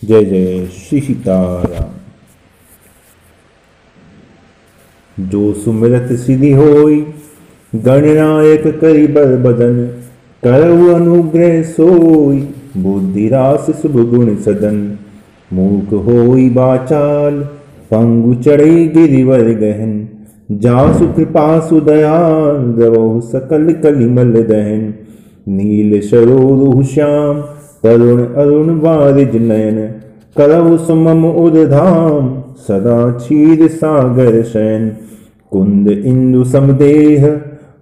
जय जय श्री सीताराम। जो सुमिरत सिद्धि होई, गणनायक करि बल बदन। करऊ अनुग्रह सोई, बुद्धि रास शुभ गुण सदन। मूक होई बाचाल, पंगु चढ़ई गिरिवर गहन। जासु कृपा सुदयाल, द्रवहु सकल कलिमल दहन। नील सरोरु श्याम, तरुण अरुण बारिज नयन। करऊ सुमम उदधाम, सदा क्षीर सागर शयन। कुंद इंदु समदेह,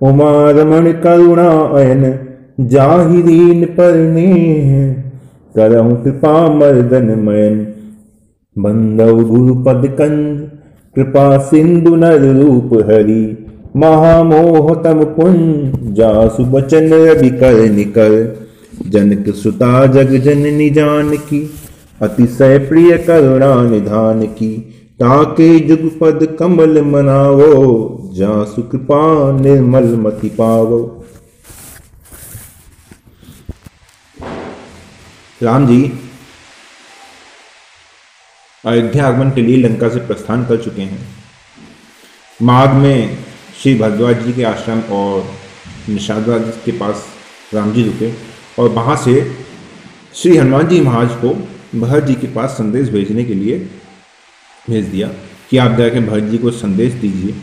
उमा रमण करुणा अयन। जाहि दीन पर नेह, करहु कृपा मर्दन मयन। बंदव गुरु पद कंज, कृपा सिंधु नर रूप हरि। महामोह तम पुन, जासु बचन रवि कर निकर। जनक सुता जग जननी जानकी, अतिशय प्रिय करुणा निधान की। ताके जुग पद कमल मनावो, जासु कृपा निर्मल मति पावो। राम जी अयोध्या आगमन के लिए लंका से प्रस्थान कर चुके हैं। मार्ग में श्री भरद्वाज जी के आश्रम और निषादराज के पास राम जी रुके और वहाँ से श्री हनुमान जी महाराज को भरत जी के पास संदेश भेजने के लिए भेज दिया कि आप जाकर भरत जी को संदेश दीजिए।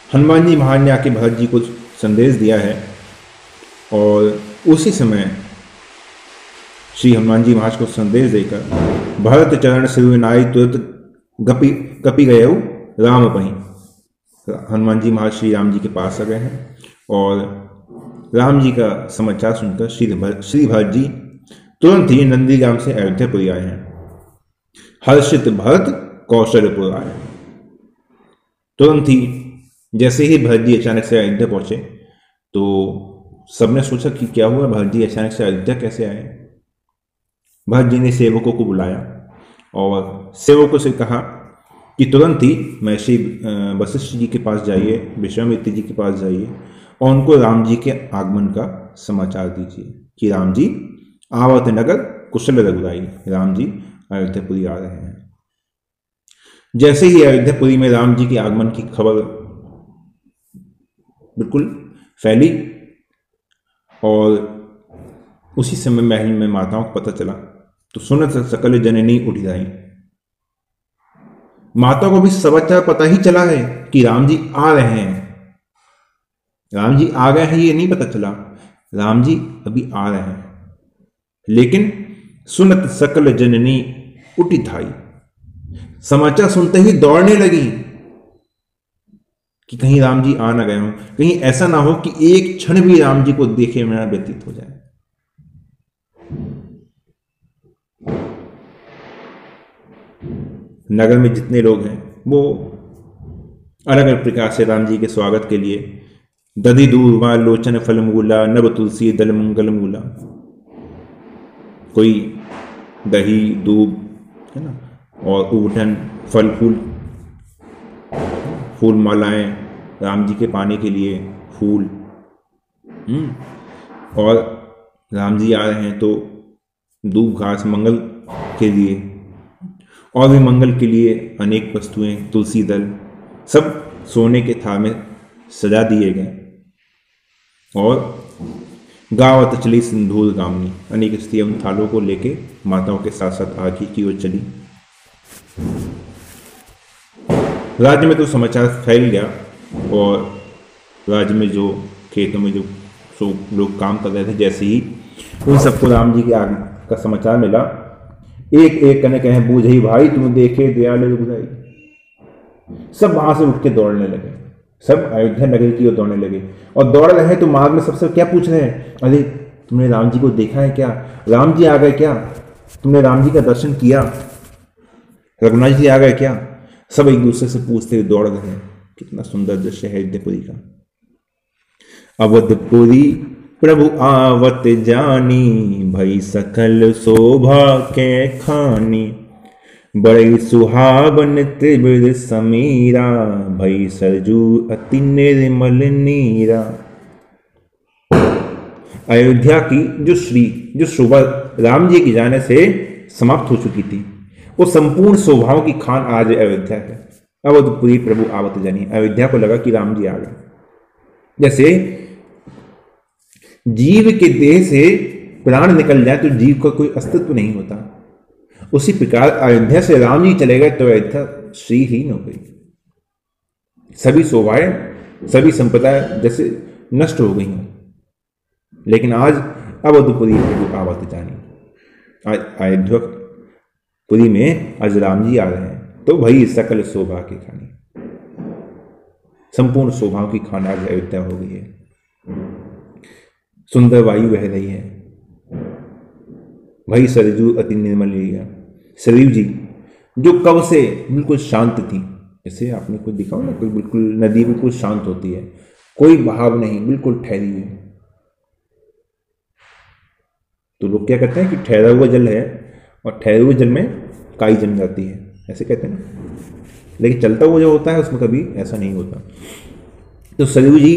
हनुमान जी महाराज ने आके भरत जी को संदेश दिया है और उसी समय श्री हनुमान जी महाराज को संदेश देकर भरत चरण सिरुनाई तुरंत कपि गए राम पहीं। हनुमान जी महाराज श्री राम जी के पास आ गए हैं और राम जी का समाचार सुनकर श्री भरत जी तुरंत ही नंदीग्राम से अयोध्यापुरी आए हैं। हर्षित भरत कौशलपुर आए। तुरंत ही जैसे ही भरत जी अचानक से अयोध्या पहुंचे तो सबने सोचा कि क्या हुआ, भरत जी अचानक से अयोध्या कैसे आए। भरत जी ने सेवकों को बुलाया और सेवकों से कहा कि तुरंत ही महर्षि वशिष्ठ जी के पास जाइए, विश्वामित्र जी के पास जाइए और उनको राम जी के आगमन का समाचार दीजिए कि राम जी आवत नगर कुशल रघुराई, राम जी अयोध्यापुरी आ रहे हैं। जैसे ही अयोध्यापुरी में राम जी के आगमन की खबर बिल्कुल फैली और उसी समय महल में माताओं को पता चला तो सुनत सकल जननी उठी आई। माता को भी समाचार पता ही चला है कि राम जी आ रहे हैं। राम जी आ गए हैं ये नहीं पता चला, राम जी अभी आ रहे हैं। लेकिन सुनत सकल जननी उठी धाई, समाचार सुनते ही दौड़ने लगी कि कहीं राम जी आ ना गए हों, कहीं ऐसा ना हो कि एक क्षण भी राम जी को देखे बिना व्यतीत हो जाए। नगर में जितने लोग हैं वो अलग अलग प्रकार से राम जी के स्वागत के लिए दधि दूर्वा लोचन फल मूला, नव तुलसी दल मंगल मूला, कोई दही दूब है ना, और उबटन फल फूल मालाएं राम जी के पाने के लिए फूल, और राम जी आ रहे हैं तो दूब घास मंगल के लिए और भी मंगल के लिए अनेक वस्तुएं, तुलसी दल सब सोने के थाल में सजा दिए गए। और गावत चली सिंदूर गामनी, अनेक स्त्रियां उन थालों को लेके माताओं के साथ साथ आगे की ओर चली। राज्य में तो समाचार फैल गया और राज्य में जो खेतों में जो लोग काम कर रहे थे, जैसे ही उन सबको राम जी के आगमन का समाचार मिला, एक एक करने कहे बूझ ही भाई तुम देखे दयाल रघुराई। सब वहां से उठ के दौड़ने लगे, सब अयोध्या नगर की ओर दौड़ने लगे और दौड़ रहे हैं तो मार्ग में सबसे क्या पूछ रहे हैं, अरे तुमने राम जी को देखा है क्या, राम जी आ गए क्या, तुमने राम जी का दर्शन किया, रघुनाथ जी आ गए क्या। सब एक दूसरे से पूछते हुए दौड़ रहे हैं। कितना सुंदर दृश्य है अयोध्यापुरी का। अवधपुरी प्रभु आवत जानी, भई सकल शोभा के खानी। बड़े सुहावन त्रिविध समीरा, भई सरजू अति निर्मल नीरा। अयोध्या की जो शोभा राम जी की जाने से समाप्त हो चुकी थी, वो संपूर्ण शोभाओं की खान आज अयोध्या है। अवधपुरी प्रभु आवत जानी, अयोध्या को लगा कि राम जी आ गए। जैसे जीव के देह से प्राण निकल जाए तो जीव का कोई अस्तित्व नहीं होता, उसी प्रकार अयोध्या से राम जी चले गए तो अयोध्या श्रीहीन हो गई। सभी शोभाएं, सभी संपदाएं जैसे नष्ट हो गई हैं। लेकिन आज अवधपुरी प्रभु आवत जानी, अयोध्यापुरी में आज राम जी आ रहे हैं तो वही सकल शोभा की खानी, संपूर्ण शोभाओं की खान आज अयोध्या हो गई है। सुंदर वायु बह रही है, वही सरजू अति निर्मल लिया। सरयू जी जो कब से बिल्कुल शांत थी, जैसे आपने कुछ दिखा हो ना, कोई बिल्कुल नदी बिल्कुल शांत होती है, कोई बहाव नहीं, बिल्कुल ठहरी है। तो लोग क्या कहते हैं कि ठहरा हुआ जल है और ठहरे हुए जल में काई जम जाती है, ऐसे कहते हैं ना। लेकिन चलता हुआ जो होता है उसमें कभी ऐसा नहीं होता। तो सरयू जी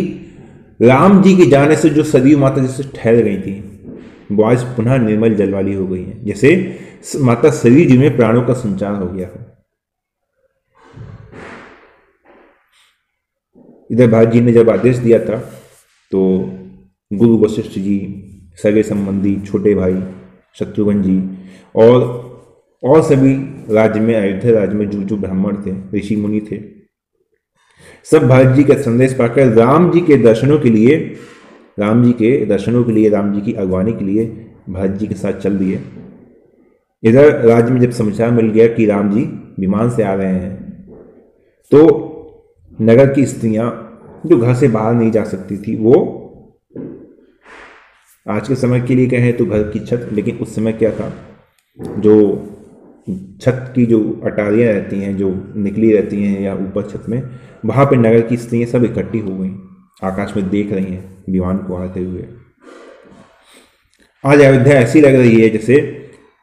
राम जी के जाने से जो सरयू माता जैसे ठहर गई थी, वो आज पुनः निर्मल जल वाली हो गई है, जैसे माता सरयू जी में प्राणों का संचार हो गया है। इधर भारत जी ने जब आदेश दिया था तो गुरु वशिष्ठ जी, सगे संबंधी, छोटे भाई शत्रुघ्न जी और सभी राज्य में, अयोध्या राज्य में जो ब्राह्मण थे, ऋषि मुनि थे, सब भारत जी का संदेश पाकर राम जी के दर्शनों के लिए, राम जी की अगवानी के लिए भारत जी के साथ चल दिए। इधर राज्य में जब समाचार मिल गया कि राम जी विमान से आ रहे हैं, तो नगर की स्त्रियां जो घर से बाहर नहीं जा सकती थी, वो आज के समय के लिए कहें तो घर की छत, लेकिन उस समय क्या था, जो छत की जो अटारियां रहती हैं, जो निकली रहती हैं या ऊपर छत में, वहां पे नगर की स्त्रियां सब इकट्ठी हो गई, आकाश में देख रही हैं विमान को आते हुए। आज अयोध्या ऐसी लग रही है जैसे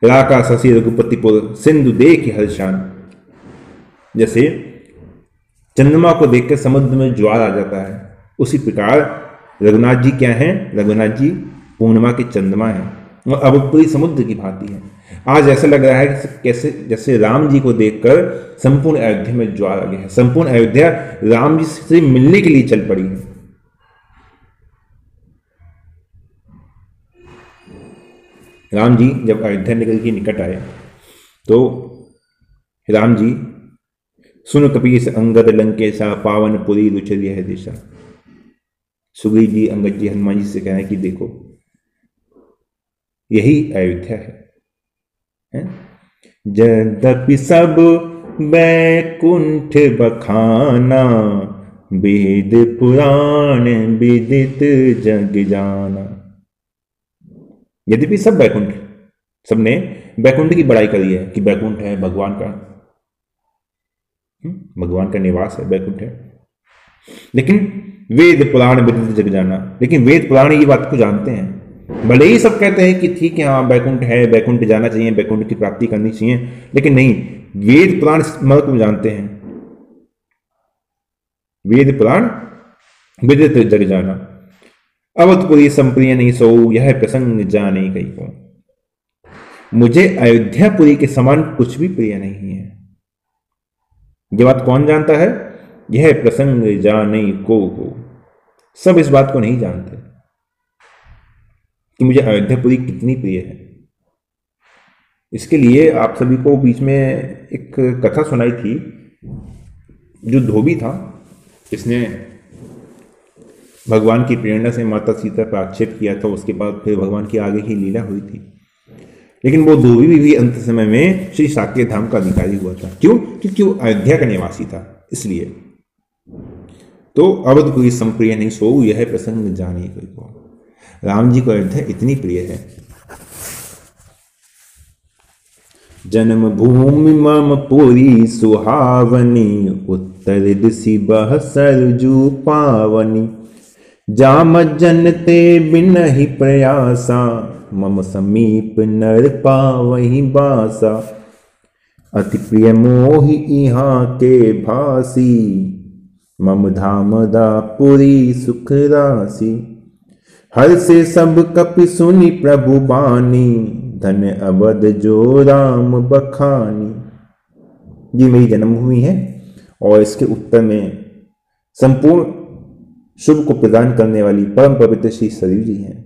राका शशि रघुपतिपुर सिंधु देख हर्षान, जैसे चंद्रमा को देखकर समुद्र में ज्वार आ जाता है, उसी प्रकार रघुनाथ जी क्या हैं, रघुनाथ जी पूर्णिमा के चंद्रमा हैं और अब पूरी समुद्र की भांति है। आज ऐसा लग रहा है कि कैसे जैसे राम जी को देखकर संपूर्ण अयोध्या में ज्वार आ गया है, संपूर्ण अयोध्या राम जी से मिलने के लिए चल पड़ी है। राम जी जब अयोध्या निकल के निकट आए तो राम जी सुन कपीस अंगद लंकेशा पावन पुरी रुचि है दिशा। सुग्रीव जी अंगद जी हनुमान जी से कह रहे हैं कि देखो यही अयोध्या है? यद्यपि सब बैकुंठ बखाना, वेद पुराण विदित जग जाना। यद्यपि सब बैकुंठ, सबने बैकुंठ की बड़ाई करी है कि बैकुंठ है भगवान का निवास है, बैकुंठ है, लेकिन वेद पुराण विदित जग जाना, लेकिन वेद पुराण ये बात को जानते हैं। भले ही सब कहते हैं कि ठीक है, हाँ बैकुंठ है, बैकुंठ जाना चाहिए, बैकुंठ की प्राप्ति करनी चाहिए, लेकिन नहीं, वेद पुराण महत्व को जानते हैं। वेद पुराण विदित जग जाना, अवधपुरी संप्रिय नहीं सो, यह प्रसंग जाने कई को। मुझे अयोध्यापुरी के समान कुछ भी प्रिय नहीं है। ये बात कौन जानता है? यह प्रसंग जाने को। सब इस बात को नहीं जानते कि मुझे अयोध्यापुरी कितनी प्रिय है। इसके लिए आप सभी को बीच में एक कथा सुनाई थी, जो धोबी था, इसने भगवान की प्रेरणा से माता सीता पर आक्षेप किया था, उसके बाद फिर भगवान की आगे ही लीला हुई थी। लेकिन वो धोबी भी अंत समय में श्री साकेत धाम का अधिकारी हुआ था। क्यों? क्योंकि वो अयोध्या का निवासी था, इसलिए। तो अवधपुरी संप्रिय नहीं सो, यह प्रसंग जाने को। राम जी को अयोध्या इतनी प्रिय है। जन्म भूमि मम पुरी सुहावनी, उत्तर दिशि बह सरजू पावनी। जाम जनते बिनहि प्रयासा, मम समीप नर पावहि बासा। अति प्रिय मोहि इहाँ के भासी, मम धाम दापुरी सुख रासी। हर से सब कपि सुनी प्रभु बानी, धन्य अवध जो राम बखानी। ये मेरी जन्मभूमि है और इसके उत्तर में संपूर्ण शुभ को प्रदान करने वाली परम पवित्र श्री सरयू जी हैं।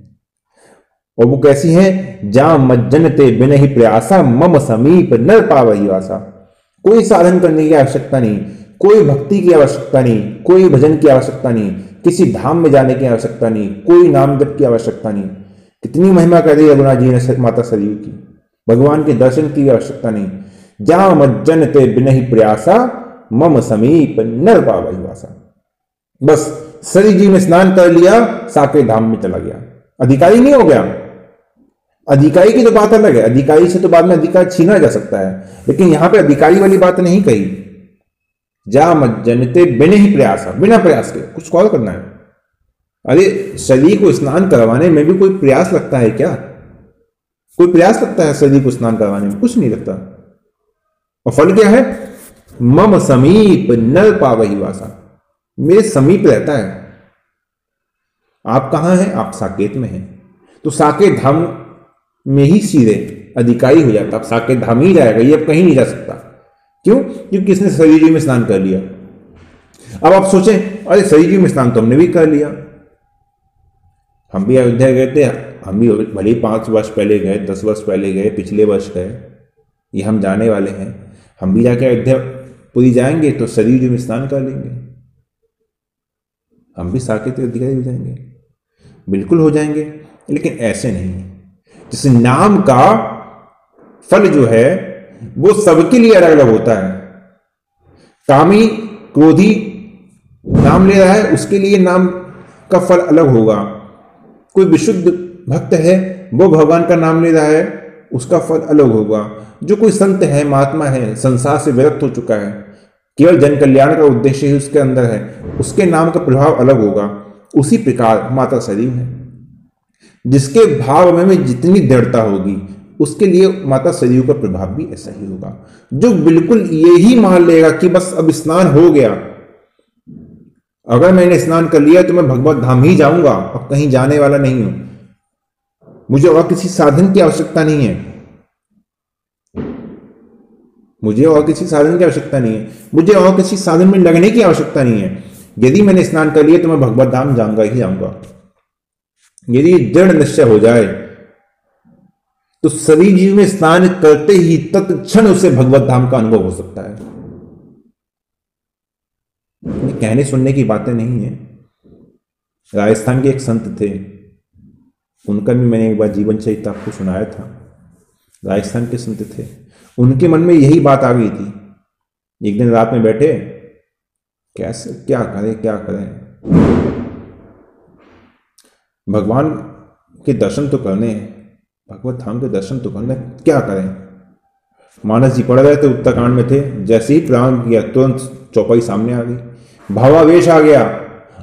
और वो कैसी हैं? जा मज्जन ते बिन ही प्रयासा, मम समीप नर पावही वासा। कोई साधन करने की आवश्यकता नहीं, कोई भक्ति की आवश्यकता नहीं, कोई भजन की आवश्यकता नहीं, किसी धाम में जाने की आवश्यकता नहीं, कोई नाम जप की आवश्यकता नहीं। कितनी महिमा कर दी रघुनाथ जी ने माता सरयू की। भगवान के दर्शन की आवश्यकता नहीं। जा मज्जन ते बिन ही प्रयासा, मम समीप नर पावही वासा। बस सरयू जी में स्नान कर लिया, साकेत धाम में चला गया, अधिकारी नहीं हो गया। अधिकारी की तो बात अलग है, अधिकारी से तो बाद में अधिकार छीना जा सकता है, लेकिन यहां पे अधिकारी वाली बात नहीं कही। जा मज्जनते बिना ही प्रयास, बिना प्रयास के कुछ कॉल करना है। अरे शरीर को स्नान करवाने में भी कोई प्रयास लगता है क्या? कोई प्रयास लगता है शरीर को स्नान करवाने में? कुछ नहीं लगता। और फल क्या है? मम समीप नर पावही वासा, मेरे समीप रहता है। आप कहां हैं? आप साकेत में हैं, तो साकेत धाम में ही सीधे अधिकारी हो जाता। अब साकेत धाम ही जाएगा, ये अब कहीं नहीं जा सकता। क्यों? क्योंकि इसने सरयू जी में स्नान कर लिया। अब आप सोचें, अरे सरयू जी में स्नान तो हमने भी कर लिया, हम भी अयोध्या गए थे, हम भी भले ही 5 वर्ष पहले गए, 10 वर्ष पहले गए, पिछले वर्ष गए, ये हम जाने वाले हैं, हम भी जाके अयोध्या पुरी जाएंगे तो सरयू जी में स्नान कर लेंगे, हम भी साकेत अधिकारी हो जाएंगे। बिल्कुल हो जाएंगे, लेकिन ऐसे नहीं। जैसे नाम का फल जो है वो सबके लिए अलग अलग होता है। कामी क्रोधी नाम ले रहा है, उसके लिए नाम का फल अलग होगा। कोई विशुद्ध भक्त है, वो भगवान का नाम ले रहा है, उसका फल अलग होगा। जो कोई संत है, महात्मा है, संसार से विरक्त हो चुका है, केवल जन कल्याण का उद्देश्य ही उसके अंदर है, उसके नाम का प्रभाव अलग होगा। उसी प्रकार माता सरयू है, जिसके भाव में जितनी दृढ़ता होगी उसके लिए माता सरयू का प्रभाव भी ऐसा ही होगा। जो बिल्कुल यही मान लेगा कि बस अब स्नान हो गया, अगर मैंने स्नान कर लिया तो मैं भगवत धाम ही जाऊंगा, अब कहीं जाने वाला नहीं हूं, मुझे और किसी साधन की आवश्यकता नहीं है, मुझे और किसी साधन की आवश्यकता नहीं है, मुझे और किसी साधन में लगने की आवश्यकता नहीं है। यदि मैंने स्नान कर लिया तो मैं भगवत धाम जाऊंगा ही जाऊंगा। यदि दृढ़ निश्चय हो जाए तो सरयू जी में स्नान करते ही तत्क्षण उसे भगवत धाम का अनुभव हो सकता है। कहने सुनने की बातें नहीं है। राजस्थान के एक संत थे, उनका भी मैंने एक बार जीवन चरित्र आपको सुनाया था। राजस्थान के संत थे, उनके मन में यही बात आ गई थी। एक दिन रात में बैठे, कैसे क्या करें, भगवान के दर्शन तो करने हैं, भगवत धाम के दर्शन तो करने, क्या करें। मानस जी पढ़ रहे थे, उत्तरकांड में थे, जैसे ही प्रारंभ किया तुरंत चौपाई सामने आ गई, भावावेश आ गया।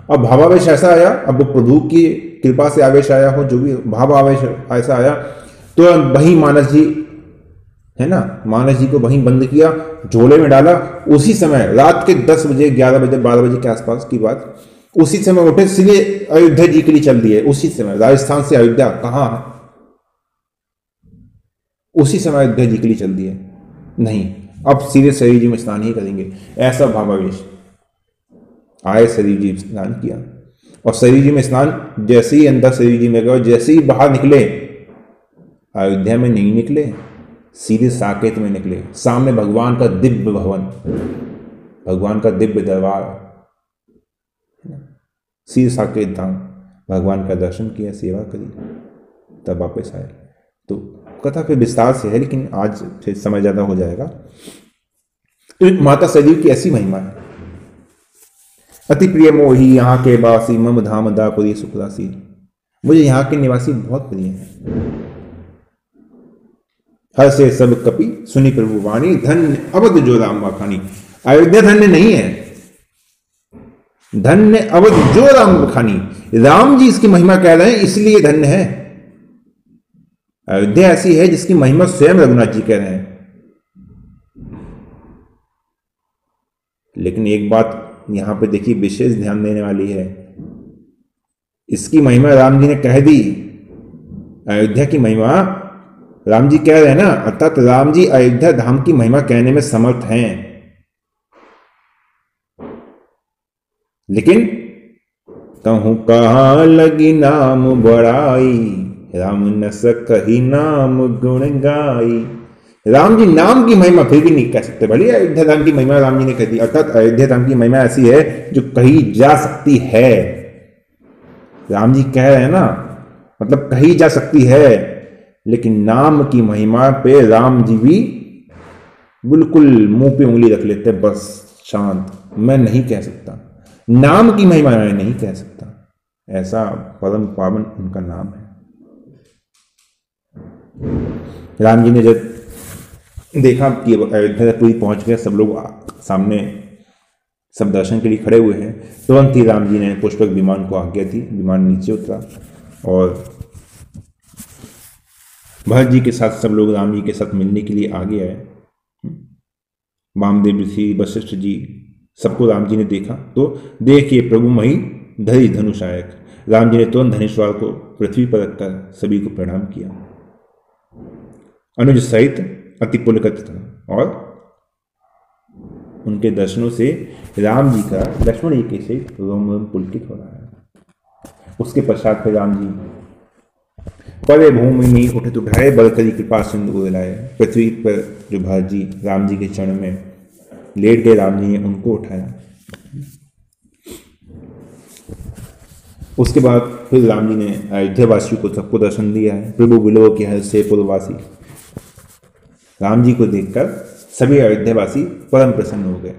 अब भावावेश ऐसा आया, अब प्रभु की कृपा से आवेश आया हो, जो भी भावावेश ऐसा आया, तुरंत वही मानस जी है ना, मानस जी को वहीं बंद किया, झोले में डाला। उसी समय रात के 10 बजे, 11 बजे, 12 बजे के आसपास की बात, उसी समय उठे, सीधे अयोध्या जी के लिए चल दिए। उसी समय राजस्थान से अयोध्या कहां है, उसी समय अयोध्या जी के लिए चल दिए। नहीं, अब सीधे सरयू जी में स्नान ही करेंगे, ऐसा भावावेश आए। सरयू जी स्नान किया, और सरयू जी में स्नान जैसे ही अंदर सरयू जी में गए, जैसे ही बाहर निकले, अयोध्या में नहीं निकले, सीधे साकेत में निकले। सामने भगवान का दिव्य भवन, भगवान का दिव्य दरबार, सीधे साकेत धाम, भगवान का दर्शन किया, सेवा करी, तब वापस आए। तो कथा फिर विस्तार से है, लेकिन आज फिर समय ज्यादा हो जाएगा। तो माता सरयू की ऐसी महिमा है। अति प्रिय मोही यहाँ के बासी, मम धाम दापुरी सुखदासी। मुझे यहाँ के निवासी बहुत प्रिय हैं। हर से सब कपि सुनी प्रभु वाणी, धन्य अवध जो राम बखानी। अयोध्या धन्य नहीं है, धन्य अवध जो राम बखानी। राम जी इसकी महिमा कह रहे हैं, इसलिए धन्य है। अयोध्या ऐसी है जिसकी महिमा स्वयं रघुनाथ जी कह रहे हैं। लेकिन एक बात यहां पे देखिए, विशेष ध्यान देने वाली है। इसकी महिमा राम जी ने कह दी, अयोध्या की महिमा राम जी कह रहे हैं ना, अर्थात राम जी अयोध्या धाम की महिमा कहने में समर्थ हैं। लेकिन कहूं कहाँ लगी नाम बड़ाई, राम न सकहि नाम गुण गाई। राम जी नाम की महिमा फिर भी नहीं कह सकते, भले अयोध्या धाम की महिमा राम जी ने कह दी, अर्थात अयोध्या धाम की महिमा ऐसी है जो कही जा सकती है। राम जी कह रहे हैं ना, मतलब कही जा सकती है, लेकिन नाम की महिमा पे राम जी भी बिल्कुल मुंह पे उंगली रख लेते, बस शांत, मैं नहीं कह सकता, नाम की महिमा मैं नहीं कह सकता। ऐसा परम पावन उनका नाम है। राम जी ने जब देखा कि अयोध्या पूरी पहुंच गए, सब लोग सामने सब दर्शन के लिए खड़े हुए हैं, तुरंत ही राम जी ने पुष्पक विमान को आज्ञा दी, विमान नीचे उतरा और भरत जी के साथ सब लोग राम जी के साथ मिलने के लिए आगे आए। वामदेव ऋषि, वशिष्ठ जी, सबको राम जी ने देखा तो देखिए प्रभु मही धरि धनुषायक। राम जी ने तुरंत धनुषवार को पृथ्वी पर रखकर सभी को प्रणाम किया। अनुज सहित अति पुलकित था और उनके दर्शनों से राम जी का लक्ष्मण जी के सहित रोम रोम पुलकित हो रहा है। उसके पश्चात फिर राम जी परे भूमि में उठे उठाए, बल करी कृपा सिंधु उड़ाए। पृथ्वी पर जो भरत जी राम जी के चरण में लेट गए, राम जी ने उनको उठाया। उसके बाद फिर राम जी ने अयोध्या वासियों को सबको दर्शन दिया है। प्रभु बिलो के हर से पूर्ववासी। राम जी को देखकर सभी अयोध्यावासी परम प्रसन्न हो गए।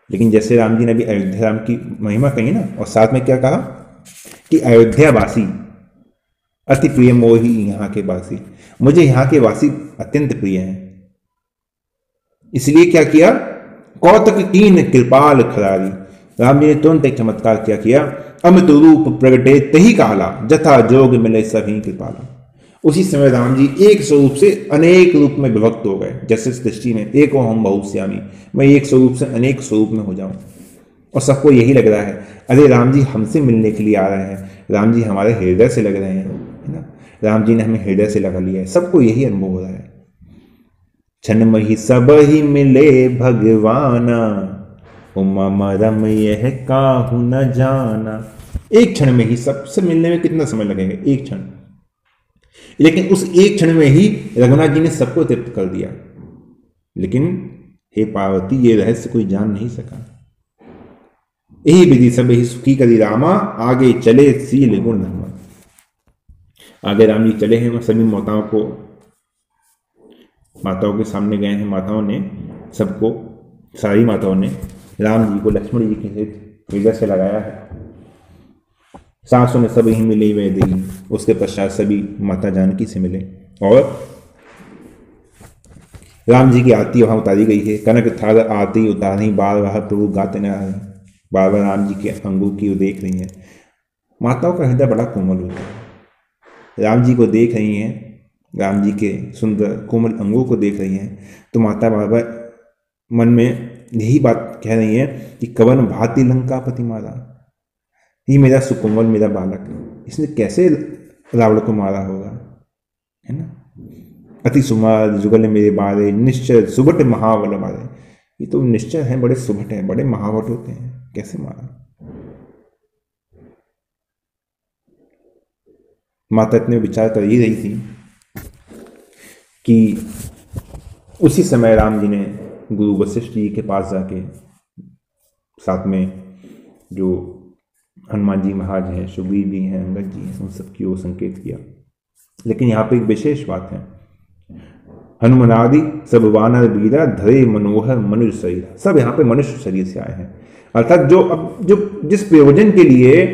लेकिन जैसे राम जी ने भी अयोध्या राम की महिमा कही ना, और साथ में क्या कहा कि अयोध्यावासी अति प्रिय मोही यहाँ के वासी, मुझे यहाँ के वासी अत्यंत प्रिय हैं। इसलिए क्या किया, कौतक कीन कृपाल खरारी। राम जी ने तुरंत एक चमत्कार क्या किया, अमृत रूप प्रगटे तही काला, जथा जोग मिले सभी कृपाला। उसी समय राम जी एक स्वरूप से अनेक रूप में विभक्त हो गए। जैसे सृष्टि में एको हम बहुश्यामी, मैं एक स्वरूप से अनेक स्वरूप में हो जाऊं। और सबको यही लग रहा है, अरे राम जी हमसे मिलने के लिए आ रहे हैं, राम जी हमारे हृदय से लग रहे हैं, है ना, राम जी ने हमें हृदय से लगा लिया है। सबको यही अनुभव हो रहा है। क्षण मही सब ही मिले भगवाना, उमा मरम यह काहू न जाना। एक क्षण में ही सबसे मिलने में कितना समय लगेगा, एक क्षण। लेकिन उस एक क्षण में ही रघुनाथ जी ने सबको तृप्त कर दिया। लेकिन हे पार्वती, ये रहस्य कोई जान नहीं सका। यही विधि सब ही सुखी करी रामा, आगे चले सील गुण धर्मा। आगे राम जी चले हैं, सभी माताओं के सामने गए हैं। माताओं ने सबको, सारी माताओं ने राम जी को लक्ष्मण जी के हृदय से लगाया है। सासों ने सब ही मिले वे दी। उसके पश्चात सभी माता जानकी से मिले और राम जी की आरती वहां उतारी गई है। कनक थार आरती उतारी, बार बार प्रभु गाते न रहे, बार बार राम जी के अंगों की देख रही हैं। माताओं का हृदय बड़ा कोमल होता है। राम जी को देख रही हैं, राम जी के सुंदर कोमल अंगों को देख रही हैं, तो माता बार बार मन में यही बात कह रही हैं कि कवन भांति लंकापति मारा, ये मेरा सुकोमल, मेरा बालक, इसने कैसे रावण को मारा होगा, है ना। अति सुमार जुगल मेरे बारे, निश्चय सुबट महाबल मारे। ये तो निश्चय है, बड़े सुबट हैं, बड़े महावट होते हैं, कैसे मारा। माता इतने विचार कर ही रही थी कि उसी समय राम जी ने गुरु वशिष्ठ जी के पास जाके, साथ में जो हनुमान जी महाराज हैं, सुग्रीव जी हैं, अंगद जी हैं, उन सबकी ओर संकेत किया। लेकिन यहाँ पे एक विशेष बात है, हनुमनादि सब वानर वीरा, धरे मनोहर मनुष्य शरीर। सब यहाँ पे मनुष्य शरीर से आए हैं, अर्थात जो जिस प्रयोजन के लिए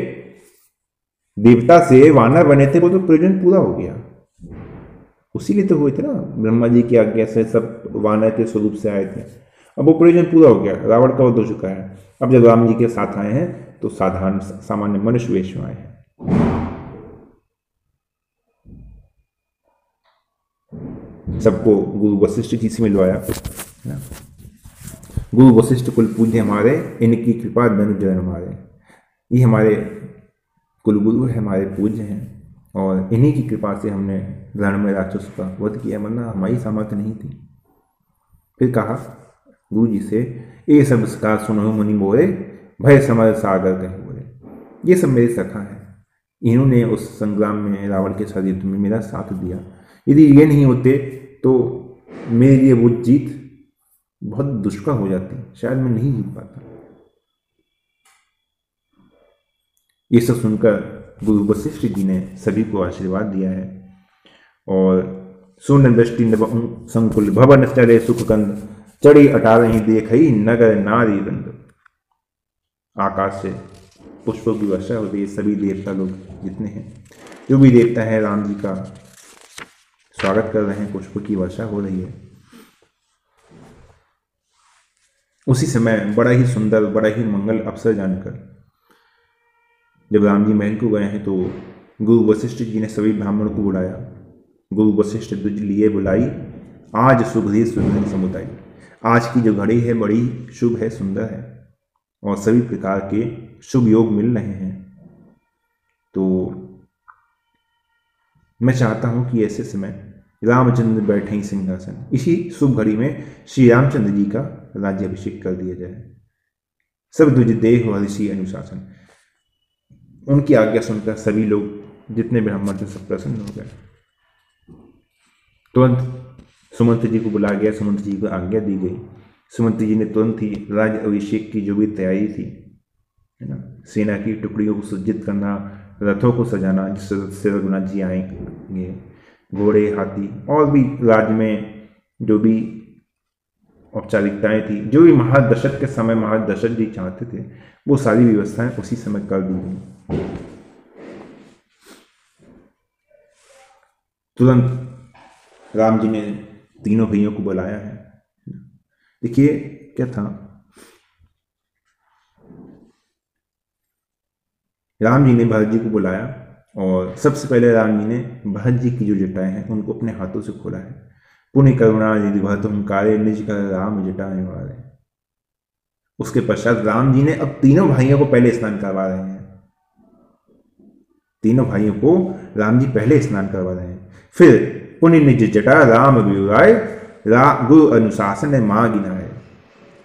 देवता से वानर बने थे, वो तो प्रयोजन पूरा हो गया। उसी लिए तो हुए थे ना, ब्रह्मा जी की आज्ञा से सब वानर के स्वरूप से आए थे। अब वो प्रयोजन पूरा हो गया, रावण का वध हो चुका है। अब जब राम जी के साथ आए हैं तो साधारण सामान्य मनुष्य वेश में आए हैं। सबको गुरु वशिष्ठ जी से मिलवाया। गुरु वशिष्ठ कुल पूज्य हमारे, इनकी कृपा धनुजय हमारे। ये हमारे कुलगुरु है, हमारे पूज्य हैं, और इन्हीं की कृपा से हमने रण में राक्षस का वध किया, वरना हमारी सामर्थ्य नहीं थी। फिर कहा गुरु जी से, ये सब सका सुनो मुनि मोरे, भय समर सागर कहे बोले। ये सब मेरे सखा है, इन्होंने उस संग्राम में रावण के साथ युद्ध में मेरा साथ दिया। यदि ये नहीं होते तो मेरे लिए वो जीत बहुत दुष्कर हो जाती, शायद मैं नहीं जीत पाता। ये सब सुनकर गुरु वशिष्ठ जी ने सभी को आशीर्वाद दिया है। और सुन दृष्टि संकुल भवन चले सुख कंद, चढ़ी अटारही देखई नगर नारी रंग। आकाश से पुष्पों की वर्षा हो रही है, सभी देवता लोग जितने हैं, जो भी देवता है राम जी का स्वागत कर रहे हैं, पुष्पों की वर्षा हो रही है। उसी समय बड़ा ही सुंदर, बड़ा ही मंगल अवसर जानकर जब राम जी महल को गए हैं तो गुरु वशिष्ठ जी ने सभी ब्राह्मणों को बुलाया। गुरु वशिष्ठ तुझ लिए बुलाई, आज सुघरी सुंदर समुदाय। आज की जो घड़ी है बड़ी शुभ है, सुंदर है, और सभी प्रकार के शुभ योग मिल रहे हैं। तो मैं चाहता हूं कि ऐसे समय रामचंद्र बैठे ही सिंहासन, इसी शुभ घड़ी में श्री रामचंद्र जी का राज्याभिषेक कर दिया जाए। सब तुझ देह ऋषि अनुशासन। उनकी आज्ञा सुनकर सभी लोग जितने ब्राह्मण थे सब प्रसन्न हो गए। तुरंत सुमंत जी को बुला गया, सुमंत जी को आज्ञा दी गई। सुमंत जी ने तुरंत ही राज्य अभिषेक की जो भी तैयारी थी, है ना, सेना की टुकड़ियों को सज्जित करना, रथों को सजाना जिससे रघुनाथ जी आएंगे, घोड़े, हाथी, और भी राज्य में जो भी औपचारिकताएं थी, जो भी महादशरथ के समय महादशरथ जी चाहते थे, वो सारी व्यवस्थाएं उसी समय कर दी गई। तुरंत राम जी ने तीनों भाइयों को बुलाया है। देखिए क्या था, राम जी ने भरत जी को बुलाया और सबसे पहले राम जी ने भरत जी की जो जटाएं हैं उनको अपने हाथों से खोला है। पुण्य करुणा यदि भरत हुंकारे, निज कर राम जटाएं वारे। उसके पश्चात राम जी ने अब तीनों भाइयों को पहले स्नान करवा रहे हैं। तीनों भाइयों को राम जी पहले स्नान करवा रहे हैं। फिर पुण्य निज जटा राम विराय, गुरु अनुशासन मां गिनाए।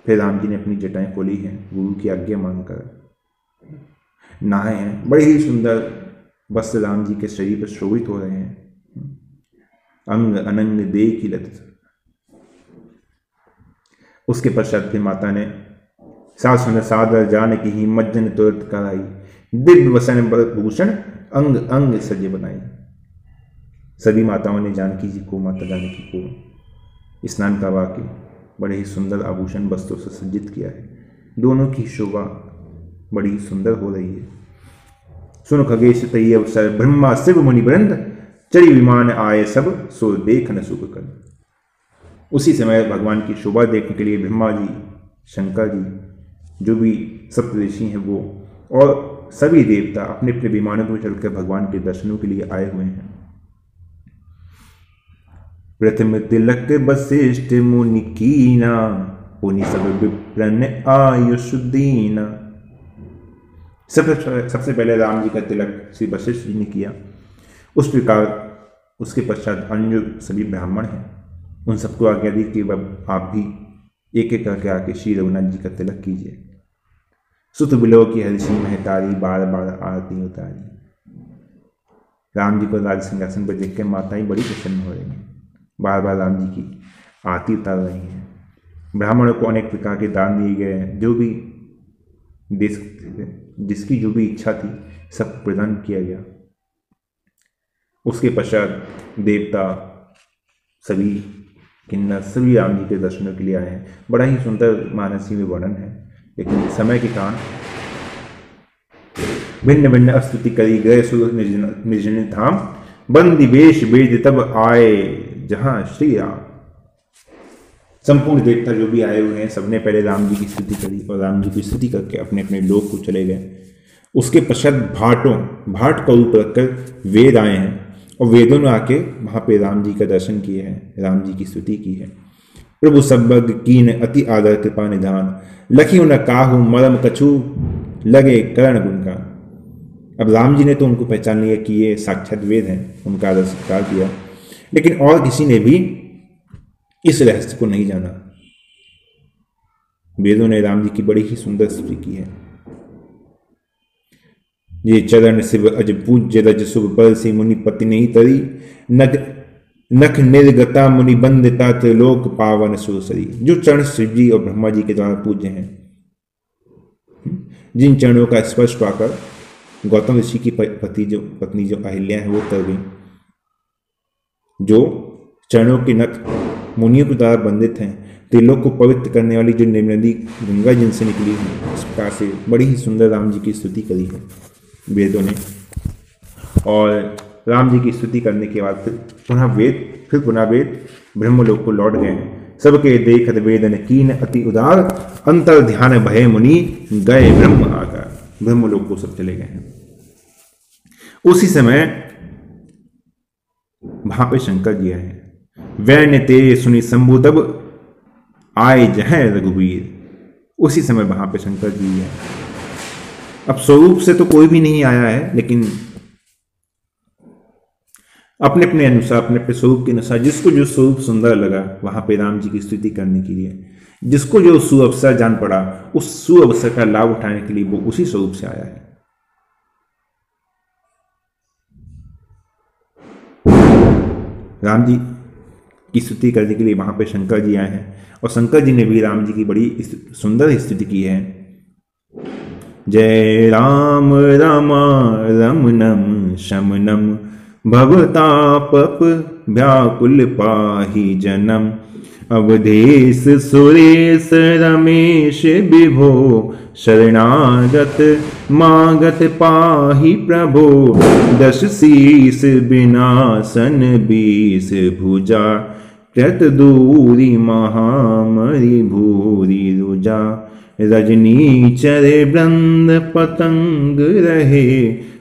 फिर राम जी ने अपनी जटाएं खोली हैं, गुरु की आज्ञा मांगकर नहाए हैं। बड़े ही सुंदर वस्त्र राम जी के शरीर पर शोभित हो रहे हैं। अंग अनंग देख ही लत। उसके पश्चात फिर माता ने सासुन सादर जान की हिम्मत जन तुरंत कराई, दिव्य वसन भूषण अंग अंग सजे बनाई। सभी माताओं ने जानकी जी को, माता जानकी को स्नान करवा के बड़े ही सुंदर आभूषण वस्त्रों से सज्जित किया है। दोनों की शोभा बड़ी ही सुंदर हो रही है। सुन खगेश तई अवसर, ब्रह्मा शिव मुनि वृंद, चरी विमान आए सब, सो देख न सुख कर। उसी समय भगवान की शोभा देखने के लिए ब्रह्मा जी, शंकर जी, जो भी सप्तऋषि हैं वो, और सभी देवता अपने अपने विमानों पर चलकर भगवान के दर्शनों के लिए आए हुए हैं। प्रथम तिलक वशिष्ठ मुनि कीना, पुनि सब विप्रन आयुष दीना। सबसे पहले राम जी का तिलक श्री वशिष्ठ जी ने किया। उस प्रकार उसके पश्चात अन्य सभी ब्राह्मण हैं, उन सबको आज्ञा दी कि आप भी एक एक करके आके श्री रघुनाथ जी का तिलक कीजिए। सुत बिलो की हर्षि महतारी, बार बार आरती उतारी। राम जी को राज सिंहासन पर देख कर माताएं बड़ी प्रसन्न हो रही हैं, बार बार राम जी की आरती उतार रही हैं। ब्राह्मणों को अनेक प्रकार के दान दिए गए हैं, जो भी दे सकते थे, जिसकी जो भी इच्छा थी सब प्रदान किया गया। उसके पश्चात देवता सभी किन्नर सभी राम जी के दर्शनों के लिए आए हैं। बड़ा ही सुंदर मानसी में वर्णन है, लेकिन समय के कारण भिन्न भिन्न स्तुति करी गए सुर निर्जन धाम, बंदी वेश वेद तब आए जहां श्री राम। संपूर्ण देवता जो भी आए हुए हैं सबने पहले राम जी की स्तुति करी और राम जी की स्तुति करके अपने अपने लोक को चले गए। उसके पश्चात भाट का रूप रखकर वेद आए हैं और वेदों ने आके वहां पे राम जी का दर्शन किए हैं, राम जी की स्तुति की है। प्रभु सबग कीन अति आदर कृपा निधान, लखी न काहू मरम कछु, लगे कर्ण गुण का। अब राम जी ने तो उनको पहचान लिया कि ये साक्षात वेद हैं, उनका आदर सत्कार किया, लेकिन और किसी ने भी इस रहस्य को नहीं जाना। वेदों ने राम जी की बड़ी ही सुंदर स्तुति की है। ये चरण शिव अज पूज्य रज शुभ पर से मुनि पति नहीं तरी, नख निर्गता मुनि बंदिता त्रिलोक पावन सुरसरी। जो चरण शिव जी और ब्रह्मा जी के द्वारा पूज्य हैं, जिन चरणों का स्पर्श पाकर गौतम ऋषि की पत्नी जो अहिल्या है वो तर गई, जो चरणों के नख मुनियों के द्वारा बंदित हैं, त्रिलोक को पवित्र करने वाली जो नदी गंगा जिनसे निकली है, इस प्रकार से बड़ी ही सुंदर राम जी की स्तुति करी है वेदों ने। और राम जी की स्तुति करने के बाद फिर पुनः वेद ब्रह्मलोक को लौट गए हैं। सबके देखत वेदन कीन अति उदार, अंतर ध्यान भय मुनि गए ब्रह्म आकार। ब्रह्मलोक को सब चले गए हैं। उसी समय वहां पे शंकर जी आए हैं। वैन्य ते सुनी शंभु तब आए जह रघुवीर। उसी समय वहां पे शंकर जी है। अब स्वरूप से तो कोई भी नहीं आया है, लेकिन अपने अपने अनुसार, अपने अपने स्वरूप के अनुसार जिसको जो स्वरूप सुंदर लगा वहां पे राम जी की स्तुति करने के लिए, जिसको जो सुअवसर जान पड़ा उस सुअवसर का लाभ उठाने के लिए वो उसी स्वरूप से आया है। राम जी की स्तुति करने के लिए वहां पे शंकर जी आए हैं, और शंकर जी ने भी राम जी की बड़ी सुंदर स्तुति की है। जय राम रमा रमनम शमनम भवतापप व्याकुल पाहि जनम। अवधेश सुरेश रमेश विभो शरणागत मागत पाहि प्रभो। दश शीस विनाशन 20 भुजा कृत दूरी महामरी भूरी रुजा। रजनी चरे वृंद पतंग रहे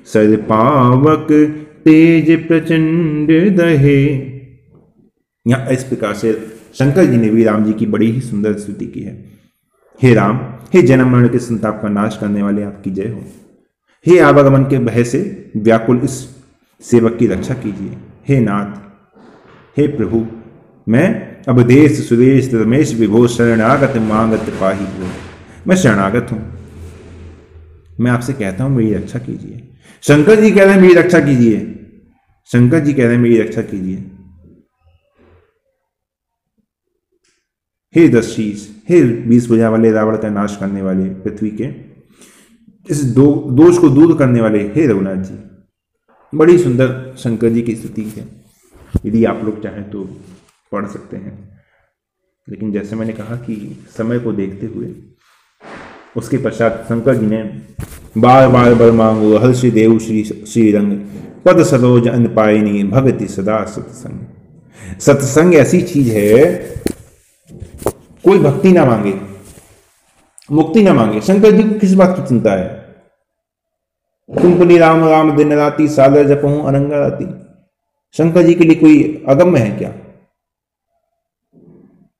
सरपावक तेज प्रचंड दहे। यहां इस प्रकार से शंकर जी ने भी राम जी की बड़ी ही सुंदर स्तुति की है। हे राम, हे जन्म मरण के संताप का नाश करने वाले आपकी जय हो। हे आवागमन के भय से व्याकुल इस सेवक की रक्षा कीजिए। हे नाथ, हे प्रभु, मैं अवधेश सुरेश रमेश विभो शरणागत मांगत पाही हो। मैं शरणागत हूं, मैं आपसे कहता हूं मेरी रक्षा कीजिए। शंकर जी कह रहे हैं मेरी रक्षा कीजिए। शंकर जी कह रहे हैं मेरी रक्षा कीजिए। हे दशीष, हे 20 भुजा वाले रावण का नाश करने वाले, पृथ्वी के इस दोष को दूर करने वाले हे रघुनाथ जी। बड़ी सुंदर शंकर जी की स्तुति है। यदि आप लोग चाहें तो पढ़ सकते हैं, लेकिन जैसे मैंने कहा कि समय को देखते हुए उसके पश्चात शंकर जी ने बार बार बर मांगो हर्षि देव श्री रंग पद सरोज अन पायनी भगति सदा सत्संग। सत्संग ऐसी चीज है, कोई भक्ति ना मांगे, मुक्ति ना मांगे, शंकर जी को किस बात की चिंता है। तुम पुनि राम राम दिन राति सादर जपहूं अनंगा राति। शंकर जी के लिए कोई अगम्य है क्या?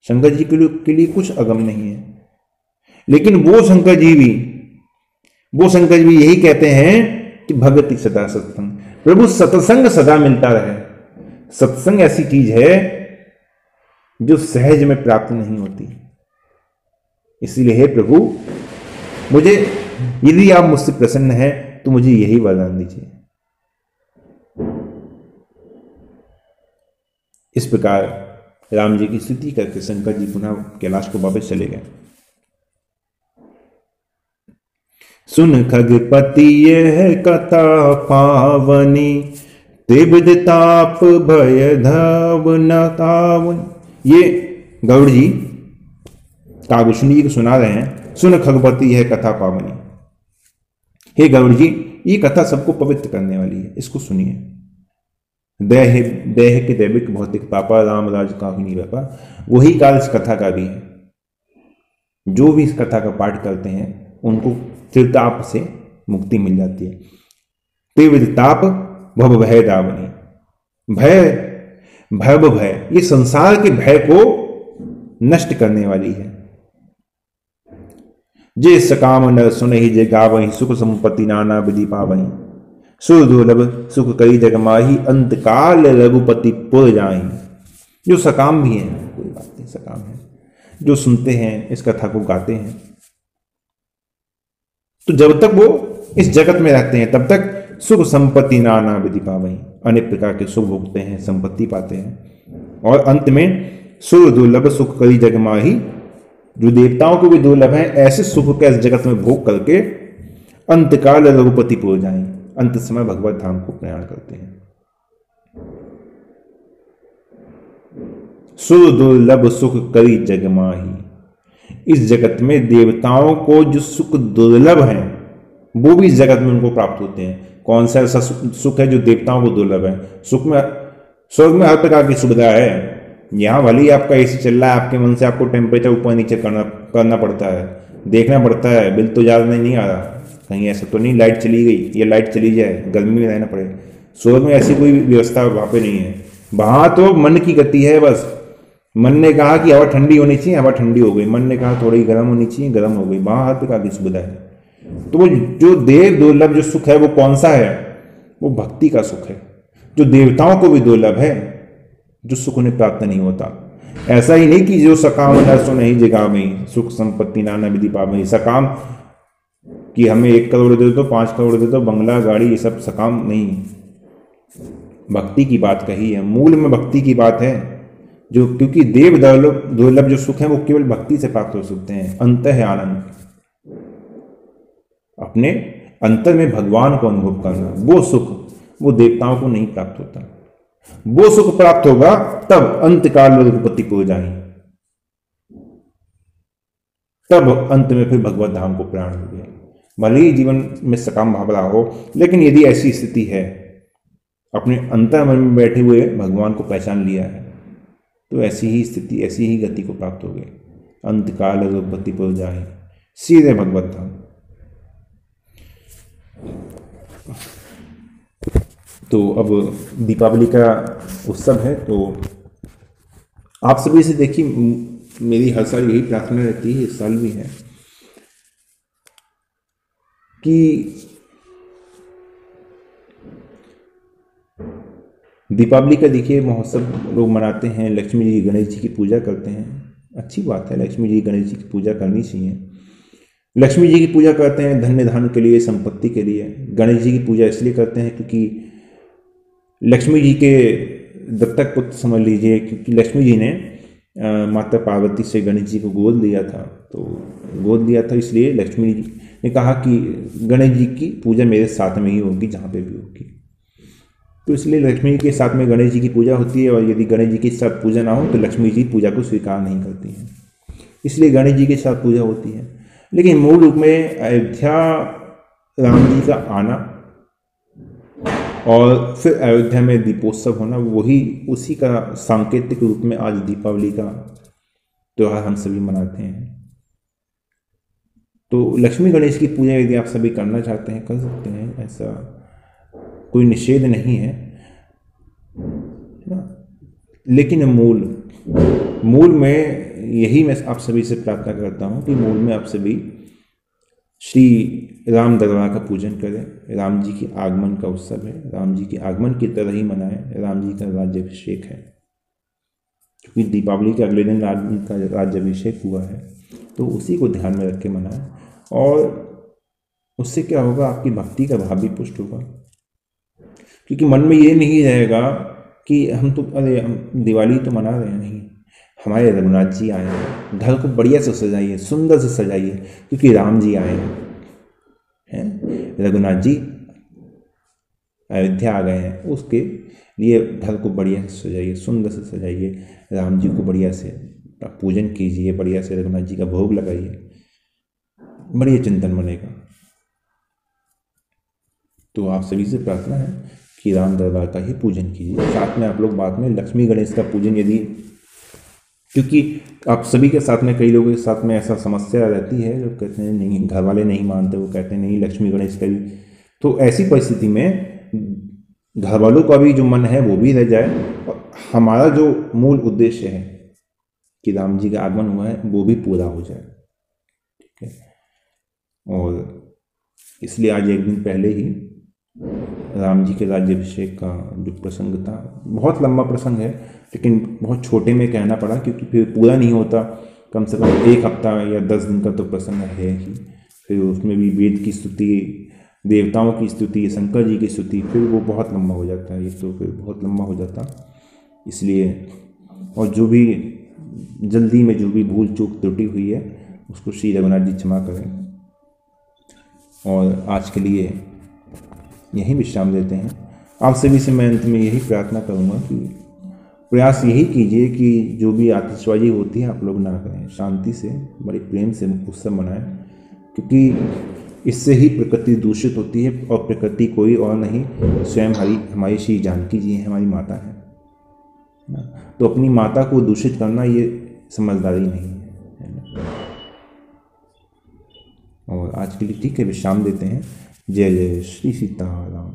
शंकर जी के लिए कुछ अगम नहीं है। लेकिन वो शंकर जी भी यही कहते हैं कि भगति सदा सत्संग। प्रभु सत्संग सदा मिलता रहे। सत्संग ऐसी चीज है जो सहज में प्राप्त नहीं होती। इसलिए हे प्रभु, मुझे, यदि आप मुझसे प्रसन्न हैं तो मुझे यही वरदान दीजिए। इस प्रकार राम जी की स्तुति करके शंकर जी पुनः कैलाश को वापस चले गए। सुन खगपति यह कथा पावनी, त्रिविध ताप भय धव न तावन। ये गौड़ जी कागुष्णी जी को सुना रहे हैं। सुन खगपति यह कथा पावनी। हे गौड़ जी, ये कथा सबको पवित्र करने वाली है, इसको सुनिए। देह के दैविक भौतिक पापा राम राज काहू नहीं व्यापा। वही काल इस कथा का भी है। जो भी इस कथा का पाठ करते हैं उनको त्रिताप से मुक्ति मिल जाती है। त्रिविध ताप भव भय दावनी। भय, ये संसार के भय को नष्ट करने वाली है। जे सकाम नर सुनहि जे गावहि, सुख संपत्ति नाना विधि पावहि। सुर दुर्लभ सुख कई जग माही, अंतकाल रघुपति पुर जाहि। जो सकाम भी हैं, कोई बात नहीं, सकाम है, जो सुनते हैं इस कथा को, गाते हैं, तो जब तक वो इस जगत में रहते हैं तब तक सुख संपत्ति नाना विधि पावहीं, अनेक प्रकार के सुख भोगते हैं, संपत्ति पाते हैं, और अंत में सुर दुर्लभ सुख कई जग माही, जो देवताओं को भी दुर्लभ है ऐसे सुख का इस जगत में भोग करके अंतकाल रघुपति पुर जाएं, अंत समय भगवत धाम को प्रयाण करते हैं। सुर दुर्लभ सुख कई जग माही, इस जगत में देवताओं को जो सुख दुर्लभ है वो भी इस जगत में उनको प्राप्त होते हैं। कौन सा ऐसा सुख है जो देवताओं को दुर्लभ है? सुख में, स्वर्ग में हर प्रकार की सुविधा है। यहाँ भले ही आपका एसी चल रहा है, आपके मन से आपको टेम्परेचर ऊपर नीचे करना पड़ता है, देखना पड़ता है, बिल तो ज़्यादा नहीं आ रहा, कहीं ऐसा तो नहीं लाइट चली गई या लाइट चली जाए, गर्मी में रहना पड़े। स्वर्ग में ऐसी कोई व्यवस्था वहाँ पे नहीं है। वहाँ तो मन की गति है बस। मन ने कहा कि हवा ठंडी होनी चाहिए, हवा ठंडी हो गई, मन ने कहा थोड़ी गर्म होनी चाहिए, गर्म हो गई। वहाँ हर प्रकार की सुविधा है। तो वो जो देव दुर्लभ जो सुख है वो कौन सा है? वो भक्ति का सुख है, जो देवताओं को भी दुर्लभ है, जो सुख उन्हें प्राप्त नहीं होता। ऐसा ही नहीं कि जो सकाम नर सो नहीं जगावई, सुख संपत्ति नाना विधि पावई। सकाम कि हमें 1 करोड़ दे दो, 5 करोड़ दे दो, बंगला गाड़ी, ये सब सकाम नहीं। भक्ति की बात कही है, मूल में भक्ति की बात है। जो क्योंकि देव दुर्लभ जो सुख है वो केवल भक्ति से प्राप्त हो सकते हैं। अंत है आनंद, अपने अंतर में भगवान को अनुभव करना, वो सुख वो देवताओं को नहीं प्राप्त होता। वो सुख प्राप्त होगा तब अंतकाल रघुपति पुर जाहि, तब अंत में फिर भगवत धाम को प्राण हो गया। भले ही जीवन में सकाम भाव रहा हो, लेकिन यदि ऐसी स्थिति है, अपने अंतर मन में बैठे हुए भगवान को पहचान लिया है, तो ऐसी ही स्थिति, ऐसी ही गति को प्राप्त हो गई। अंतकाल रघुपति पुर जाहि, सीधे भगवत धाम। तो अब दीपावली का उत्सव है, तो आप सभी से देखिए, मेरी हर साल यही प्रार्थना रहती है, इस साल भी है, कि दीपावली का देखिए महोत्सव लोग मनाते हैं, लक्ष्मी जी गणेश जी की पूजा करते हैं। अच्छी बात है, लक्ष्मी जी गणेश जी की पूजा करनी चाहिए। लक्ष्मी जी की पूजा करते हैं धन्य धान के लिए, संपत्ति के लिए। गणेश जी की पूजा इसलिए करते हैं क्योंकि लक्ष्मी जी के दत्तक पुत्र समझ लीजिए, क्योंकि लक्ष्मी जी ने माता पार्वती से गणेश जी को गोद लिया था। तो गोद लिया था इसलिए लक्ष्मी जी ने कहा कि गणेश जी की पूजा मेरे साथ में ही होगी, जहाँ पे भी होगी। तो इसलिए लक्ष्मी जी के साथ में गणेश जी की पूजा होती है, और यदि गणेश जी के साथ पूजा ना हो तो लक्ष्मी जी पूजा को स्वीकार नहीं करती हैं, इसलिए गणेश जी के साथ पूजा होती है। लेकिन मूल रूप में अयोध्या राम जी का आना और फिर अयोध्या में दीपोत्सव होना, वही उसी का सांकेतिक रूप में आज दीपावली का त्यौहार हम सभी मनाते हैं। तो लक्ष्मी गणेश की पूजा यदि आप सभी करना चाहते हैं कर सकते हैं, ऐसा कोई निषेध नहीं है ना। लेकिन मूल में यही मैं आप सभी से प्रार्थना करता हूँ कि मूल में आप सभी श्री राम दरबार का पूजन करें। राम जी के आगमन का उत्सव है, राम जी के आगमन की तरह ही मनाएं। राम जी का राज्याभिषेक है, क्योंकि दीपावली के अगले दिन राम जी का राज्याभिषेक हुआ है, तो उसी को ध्यान में रख के मनाएं। और उससे क्या होगा, आपकी भक्ति का भाव भी पुष्ट होगा, क्योंकि मन में ये नहीं रहेगा कि हम तो अरे हम दिवाली तो मना रहे हैं, नहीं, हमारे रघुनाथ जी आए हैं, घर को बढ़िया से सजाइए, सुंदर से सजाइए, क्योंकि राम जी आए हैं, रघुनाथ जी अयोध्या आ गए हैं, उसके लिए घर को बढ़िया से सजाइए, सुंदर से सजाइए, राम जी को बढ़िया से पूजन कीजिए, बढ़िया से रघुनाथ जी का भोग लगाइए, बढ़िया चिंतन बनेगा। तो आप सभी से प्रार्थना है कि राम दरबार का ही पूजन कीजिए। साथ में आप लोग बाद में लक्ष्मी गणेश का पूजन, यदि, क्योंकि आप सभी के साथ में कई लोगों के साथ में ऐसा समस्या रहती है, जो कहते हैं नहीं, घर वाले नहीं मानते, वो कहते हैं नहीं लक्ष्मी गणेश का भी। तो ऐसी परिस्थिति में घर वालों का भी जो मन है वो भी रह जाए, और हमारा जो मूल उद्देश्य है कि राम जी का आगमन हुआ है वो भी पूरा हो जाए। ठीक है, और इसलिए आज एक दिन पहले ही राम जी के राज्याभिषेक का जो प्रसंग था, बहुत लंबा प्रसंग है लेकिन बहुत छोटे में कहना पड़ा क्योंकि फिर पूरा नहीं होता। कम से कम 1 हफ्ता या 10 दिन का तो प्रसंग है ही। फिर उसमें भी वेद की स्तुति, देवताओं की स्तुति, शंकर जी की स्तुति, फिर वो बहुत लंबा हो जाता है, ये तो फिर बहुत लंबा हो जाता। इसलिए और जो भी जल्दी में जो भी भूल चूक त्रुटि हुई है उसको श्री रघुनाथ जी क्षमा करें। और आज के लिए यहीं विश्राम देते हैं। आप सभी से मैं अंत में यही प्रार्थना करूँगा कि प्रयास यही कीजिए कि जो भी आतिशबाजी होती है आप लोग ना करें, शांति से बड़े प्रेम से उत्सव मनाएं, क्योंकि इससे ही प्रकृति दूषित होती है और प्रकृति कोई और नहीं, स्वयं हमारी श्री जानकी जी हैं, हमारी माता हैं ना। तो अपनी माता को दूषित करना ये समझदारी नहीं है ना। और आज के लिए ठीक है, विश्राम देते हैं। जय जय श्री सीताराम।